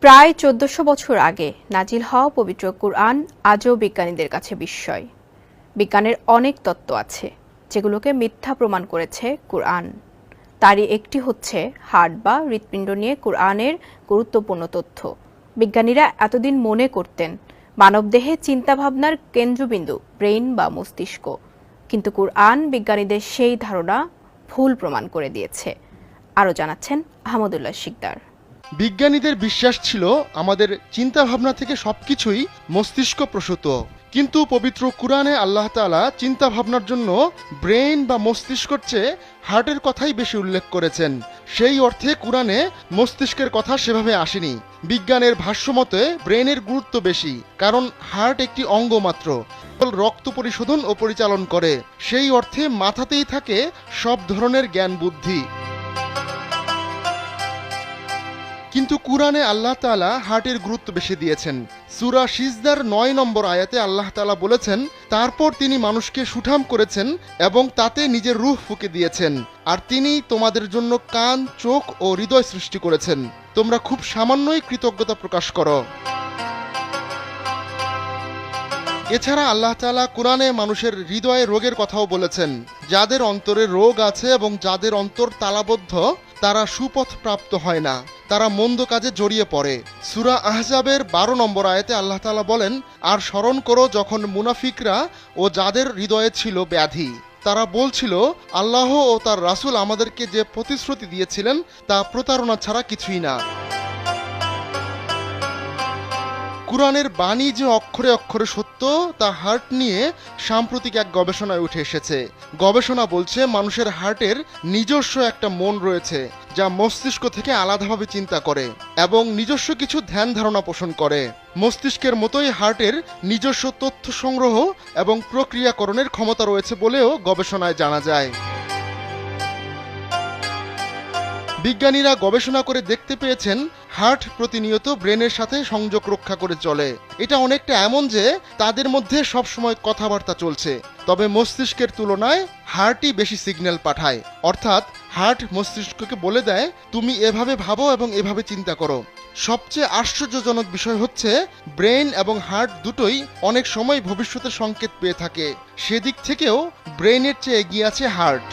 প্রায় ১৪০০ বছর আগে নাজিল হওয়া পবিত্র কুরআন আজও বিজ্ঞানীদের কাছে বিস্ময়। বিজ্ঞানের অনেক তত্ত্ব আছে যেগুলোকে মিথ্যা প্রমাণ করেছে কুরআন। তারই একটি হচ্ছে হার্ট বা হৃৎপিণ্ড নিয়ে কুরআনের গুরুত্বপূর্ণ তথ্য। বিজ্ঞানীরা এতদিন মনে করতেন মানবদেহে চিন্তাভাবনার কেন্দ্রবিন্দু ব্রেইন বা মস্তিষ্ক, কিন্তু কুরআন বিজ্ঞানীদের সেই ধারণা ভুল প্রমাণ করে দিয়েছে। আরও জানাচ্ছেন আহমদুল্লাহ শিকদার। বিজ্ঞানীদের বিশ্বাস ছিল আমাদের চিন্তাভাবনা থেকে সবকিছুই মস্তিষ্ক প্রসূত, কিন্তু পবিত্র কুরআনে আল্লাহ তাআলা চিন্তাভাবনার জন্য ব্রেইন বা মস্তিষ্কের চেয়ে হার্টের কথাই বেশি উল্লেখ করেছেন। সেই অর্থে কুরআনে মস্তিষ্কের কথা সেভাবে আসেনি। বিজ্ঞানের ভাষ্যমতে ব্রেইনের গুরুত্ব বেশি, কারণ হার্ট একটি অঙ্গ মাত্র, রক্ত পরিশোধন ও পরিচালন করে। সেই অর্থে মাথাতেই থাকে সব ধরনের জ্ঞান বুদ্ধি। কিন্তু কুরআনে আল্লাহ তাআলা হার্টের গুরুত্ব বেশি দিয়েছেন। সূরা সিজদার ৯ নম্বর আয়াতে আল্লাহ তাআলা বলেছেন, তারপর তিনি মানুষকে সুঠাম করেছেন এবং তাতে নিজের রূহ ফুঁকে দিয়েছেন, আর তিনি তোমাদের জন্য কান, চোখ ও হৃদয় সৃষ্টি করেছেন। তোমরা খুব সামান্যই কৃতজ্ঞতা প্রকাশ করো। এছাড়া আল্লাহ তাআলা কুরআনে মানুষের হৃদয়ে রোগের কথাও বলেছেন। যাদের অন্তরে রোগ আছে এবং যাদের অন্তর তালাবদ্ধ, তারা সুপথ প্রাপ্ত হয় না, তারা মন্দ কাজে জড়িয়ে পড়ে। সূরা আহজাবের ১২ নম্বর আয়াতে আল্লাহ তাআলা বলেন, আর স্মরণ করো যখন মুনাফিকরা ও যাদের হৃদয়ে ছিল ব্যাধি, তারা বলছিল, আল্লাহ ও তার রাসূল আমাদেরকে যে প্রতিশ্রুতি দিয়েছিলেন তা প্রতারণা ছাড়া কিছুই না। কুরআনের বাণী যে অক্ষরে অক্ষরে সত্য, তা হার্ট নিয়ে সাম্প্রতিক এক গবেষণায় উঠে এসেছে। গবেষণা বলছে মানুষের হার্টের নিজস্ব একটা মন রয়েছে, যা মস্তিষ্ক থেকে আলাদাভাবে চিন্তা করে এবং নিজস্ব কিছু ধ্যান ধারণা পোষণ করে। মস্তিষ্কের মতোই হার্টের নিজস্ব তথ্য সংগ্রহ এবং প্রক্রিয়াকরণের ক্ষমতা রয়েছে বলেও গবেষণায় জানা যায়। বিজ্ঞানীরা গবেষণা করে দেখতে পেয়েছেন হার্ট প্রতিনিয়ত ব্রেনের সাথে সংযোগ রক্ষা করে চলে। এটা অনেকটা এমন যে তাদের মধ্যে সবসময় কথাবার্তা চলছে, তবে মস্তিষ্কের তুলনায় হার্টই বেশি সিগন্যাল পাঠায়। অর্থাৎ হার্ট মস্তিষ্ককে বলে দেয়, তুমি এভাবে ভাবো এবং এভাবে চিন্তা করো। সবচেয়ে আশ্চর্যজনক বিষয় হচ্ছে ব্রেন এবং হার্ট দুটোই অনেক সময় ভবিষ্যতের সংকেত পেয়ে থাকে। সেদিক থেকেও ব্রেনের চেয়ে এগিয়ে আছে হার্ট।